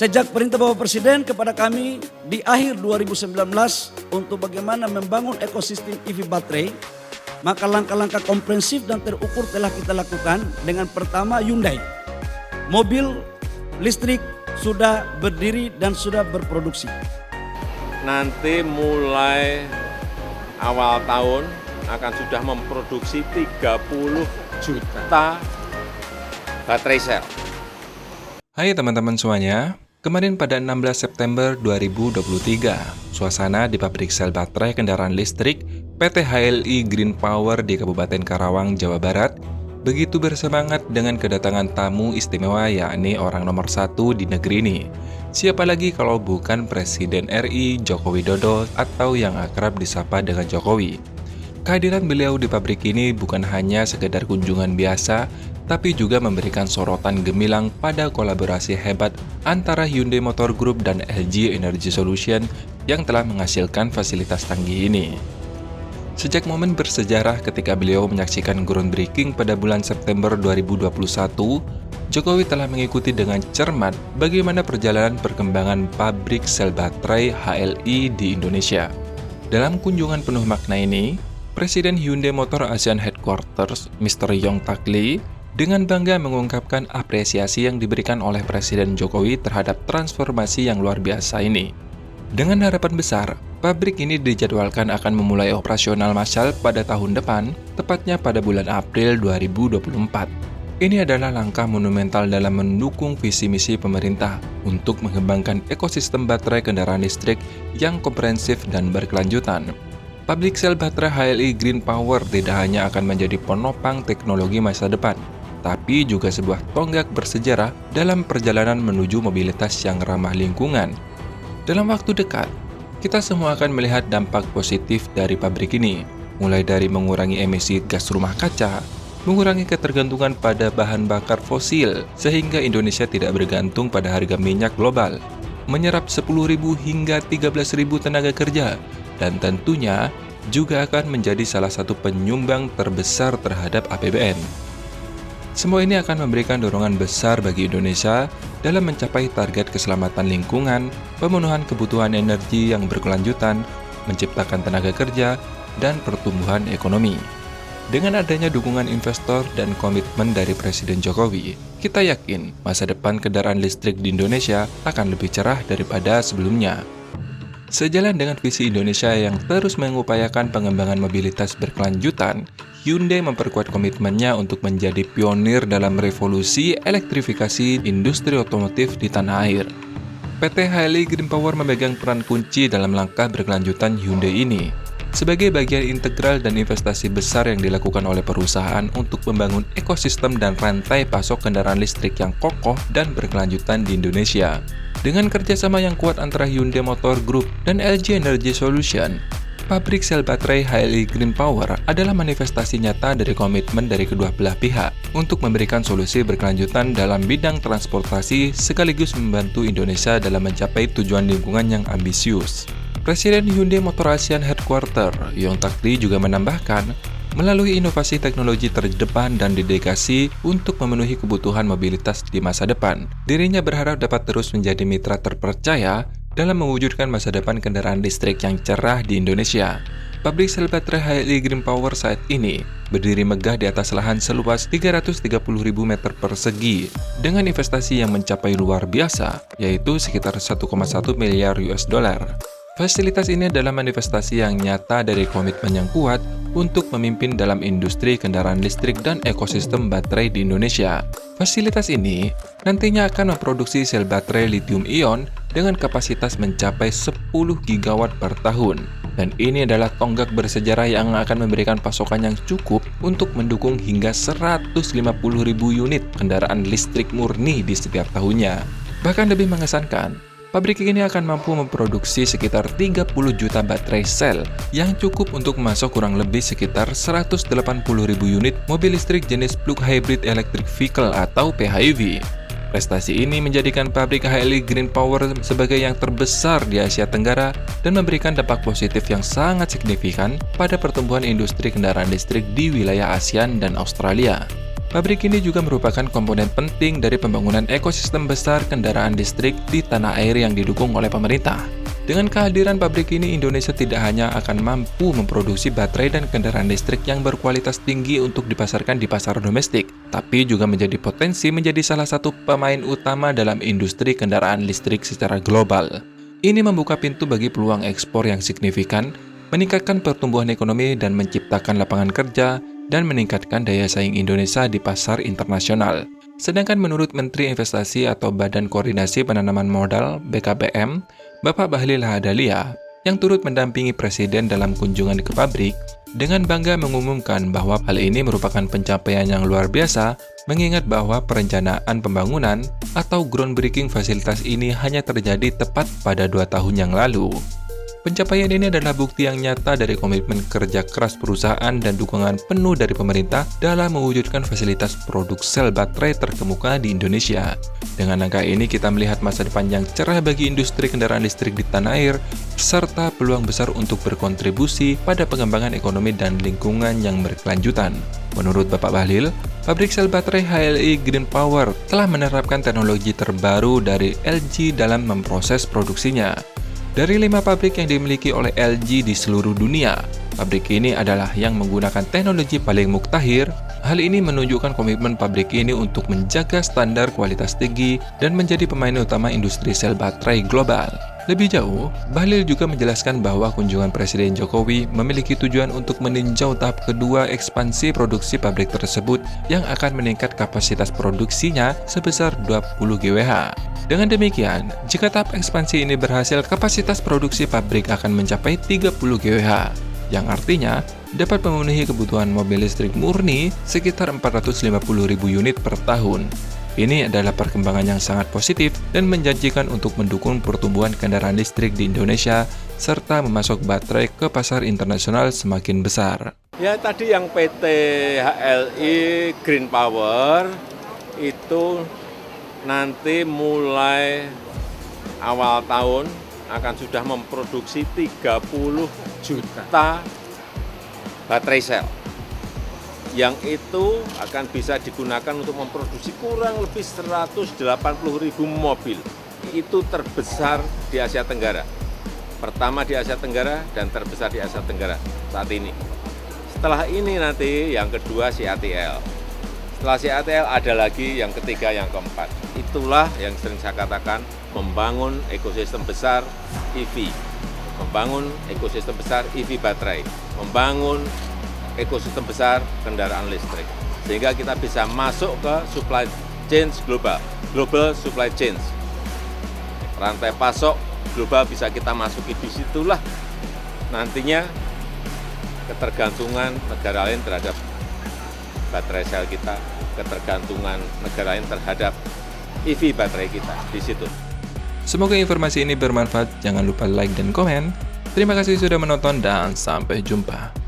Sejak perintah Bapak Presiden kepada kami di akhir 2019 untuk bagaimana membangun ekosistem EV baterai, maka langkah-langkah komprehensif dan terukur telah kita lakukan. Dengan pertama, Hyundai. Mobil listrik sudah berdiri dan sudah berproduksi. Nanti mulai awal tahun akan sudah memproduksi 30 juta baterai sel. Hai teman-teman semuanya, kemarin pada 16 September 2023, suasana di pabrik sel baterai kendaraan listrik PT HLI Green Power di Kabupaten Karawang, Jawa Barat begitu bersemangat dengan kedatangan tamu istimewa, yakni orang nomor 1 di negeri ini. Siapa lagi kalau bukan Presiden RI Joko Widodo atau yang akrab disapa dengan Jokowi. Kehadiran beliau di pabrik ini bukan hanya sekedar kunjungan biasa, tapi juga memberikan sorotan gemilang pada kolaborasi hebat antara Hyundai Motor Group dan LG Energy Solution yang telah menghasilkan fasilitas canggih ini. Sejak momen bersejarah ketika beliau menyaksikan groundbreaking pada bulan September 2021, Jokowi telah mengikuti dengan cermat bagaimana perjalanan perkembangan pabrik sel baterai HLI di Indonesia. Dalam kunjungan penuh makna ini, Presiden Hyundai Motor ASEAN Headquarters, Mr. Yong Tak Lee, dengan bangga mengungkapkan apresiasi yang diberikan oleh Presiden Jokowi terhadap transformasi yang luar biasa ini. Dengan harapan besar, pabrik ini dijadwalkan akan memulai operasional massal pada tahun depan, tepatnya pada bulan April 2024. Ini adalah langkah monumental dalam mendukung visi misi pemerintah untuk mengembangkan ekosistem baterai kendaraan listrik yang komprehensif dan berkelanjutan. Pabrik sel baterai HLI Green Power tidak hanya akan menjadi penopang teknologi masa depan, tapi juga sebuah tonggak bersejarah dalam perjalanan menuju mobilitas yang ramah lingkungan. Dalam waktu dekat, kita semua akan melihat dampak positif dari pabrik ini, mulai dari mengurangi emisi gas rumah kaca, mengurangi ketergantungan pada bahan bakar fosil, sehingga Indonesia tidak bergantung pada harga minyak global, menyerap 10.000 hingga 13.000 tenaga kerja, dan tentunya juga akan menjadi salah satu penyumbang terbesar terhadap APBN. Semua ini akan memberikan dorongan besar bagi Indonesia dalam mencapai target keselamatan lingkungan, pemenuhan kebutuhan energi yang berkelanjutan, menciptakan tenaga kerja, dan pertumbuhan ekonomi. Dengan adanya dukungan investor dan komitmen dari Presiden Jokowi, kita yakin masa depan kendaraan listrik di Indonesia akan lebih cerah daripada sebelumnya. Sejalan dengan visi Indonesia yang terus mengupayakan pengembangan mobilitas berkelanjutan, Hyundai memperkuat komitmennya untuk menjadi pionir dalam revolusi elektrifikasi industri otomotif di tanah air. PT HLI Green Power memegang peran kunci dalam langkah berkelanjutan Hyundai ini, sebagai bagian integral dan investasi besar yang dilakukan oleh perusahaan untuk membangun ekosistem dan rantai pasok kendaraan listrik yang kokoh dan berkelanjutan di Indonesia. Dengan kerjasama yang kuat antara Hyundai Motor Group dan LG Energy Solution, pabrik sel baterai HLI Green Power adalah manifestasi nyata dari komitmen dari kedua belah pihak untuk memberikan solusi berkelanjutan dalam bidang transportasi sekaligus membantu Indonesia dalam mencapai tujuan lingkungan yang ambisius. Presiden Hyundai Motor ASEAN Headquarters, Yong Tak Lee, juga menambahkan, melalui inovasi teknologi terdepan dan dedikasi untuk memenuhi kebutuhan mobilitas di masa depan, dirinya berharap dapat terus menjadi mitra terpercaya dalam mewujudkan masa depan kendaraan listrik yang cerah di Indonesia. Pabrik sel baterai HLI Green Power saat ini berdiri megah di atas lahan seluas 330.000 meter persegi dengan investasi yang mencapai luar biasa, yaitu sekitar 1,1 miliar US dollar. Fasilitas ini adalah manifestasi yang nyata dari komitmen yang kuat untuk memimpin dalam industri kendaraan listrik dan ekosistem baterai di Indonesia. Fasilitas ini nantinya akan memproduksi sel baterai lithium-ion dengan kapasitas mencapai 10 gigawatt per tahun. Dan ini adalah tonggak bersejarah yang akan memberikan pasokan yang cukup untuk mendukung hingga 150.000 unit kendaraan listrik murni di setiap tahunnya. Bahkan lebih mengesankan, pabrik ini akan mampu memproduksi sekitar 30 juta baterai sel yang cukup untuk memasok kurang lebih sekitar 180.000 unit mobil listrik jenis Plug Hybrid Electric Vehicle atau PHEV. Prestasi ini menjadikan pabrik HLI Green Power sebagai yang terbesar di Asia Tenggara dan memberikan dampak positif yang sangat signifikan pada pertumbuhan industri kendaraan listrik di wilayah ASEAN dan Australia. Pabrik ini juga merupakan komponen penting dari pembangunan ekosistem besar kendaraan listrik di tanah air yang didukung oleh pemerintah. Dengan kehadiran pabrik ini, Indonesia tidak hanya akan mampu memproduksi baterai dan kendaraan listrik yang berkualitas tinggi untuk dipasarkan di pasar domestik, tapi juga menjadi potensi menjadi salah satu pemain utama dalam industri kendaraan listrik secara global. Ini membuka pintu bagi peluang ekspor yang signifikan, meningkatkan pertumbuhan ekonomi dan menciptakan lapangan kerja, dan meningkatkan daya saing Indonesia di pasar internasional. Sedangkan menurut Menteri Investasi atau Badan Koordinasi Penanaman Modal (BKPM), Bapak Bahlil Lahadalia, yang turut mendampingi Presiden dalam kunjungan ke pabrik, dengan bangga mengumumkan bahwa hal ini merupakan pencapaian yang luar biasa, mengingat bahwa perencanaan pembangunan atau groundbreaking fasilitas ini hanya terjadi tepat pada 2 tahun yang lalu. Pencapaian ini adalah bukti yang nyata dari komitmen kerja keras perusahaan dan dukungan penuh dari pemerintah dalam mewujudkan fasilitas produk sel baterai terkemuka di Indonesia. Dengan angka ini, kita melihat masa depan yang cerah bagi industri kendaraan listrik di tanah air, serta peluang besar untuk berkontribusi pada pengembangan ekonomi dan lingkungan yang berkelanjutan. Menurut Bapak Bahlil, pabrik sel baterai HLI Green Power telah menerapkan teknologi terbaru dari LG dalam memproses produksinya. Dari 5 pabrik yang dimiliki oleh LG di seluruh dunia, pabrik ini adalah yang menggunakan teknologi paling muktahir. Hal ini menunjukkan komitmen pabrik ini untuk menjaga standar kualitas tinggi dan menjadi pemain utama industri sel baterai global. Lebih jauh, Bahlil juga menjelaskan bahwa kunjungan Presiden Jokowi memiliki tujuan untuk meninjau tahap kedua ekspansi produksi pabrik tersebut yang akan meningkat kapasitas produksinya sebesar 20 GWh. Dengan demikian, jika tahap ekspansi ini berhasil, kapasitas produksi pabrik akan mencapai 30 GWh, yang artinya dapat memenuhi kebutuhan mobil listrik murni sekitar 450.000 unit per tahun. Ini adalah perkembangan yang sangat positif dan menjanjikan untuk mendukung pertumbuhan kendaraan listrik di Indonesia serta memasok baterai ke pasar internasional semakin besar. Ya, tadi yang PT HLI Green Power itu nanti mulai awal tahun akan sudah memproduksi 30 juta baterai sel, yang itu akan bisa digunakan untuk memproduksi kurang lebih 180.000 mobil. Itu terbesar di Asia Tenggara. Pertama di Asia Tenggara dan terbesar di Asia Tenggara saat ini. Setelah ini nanti yang kedua CATL. Setelah CATL ada lagi yang ketiga, yang keempat. Itulah yang sering saya katakan, membangun ekosistem besar EV. Membangun ekosistem besar EV baterai. Membangun ekosistem besar kendaraan listrik. Sehingga kita bisa masuk ke supply chain global supply chain. Rantai pasok global bisa kita masuki, disitulah nantinya ketergantungan negara lain terhadap baterai sel kita, ketergantungan negara lain terhadap EV baterai kita di situ. Semoga informasi ini bermanfaat. Jangan lupa like dan komen. Terima kasih sudah menonton dan sampai jumpa.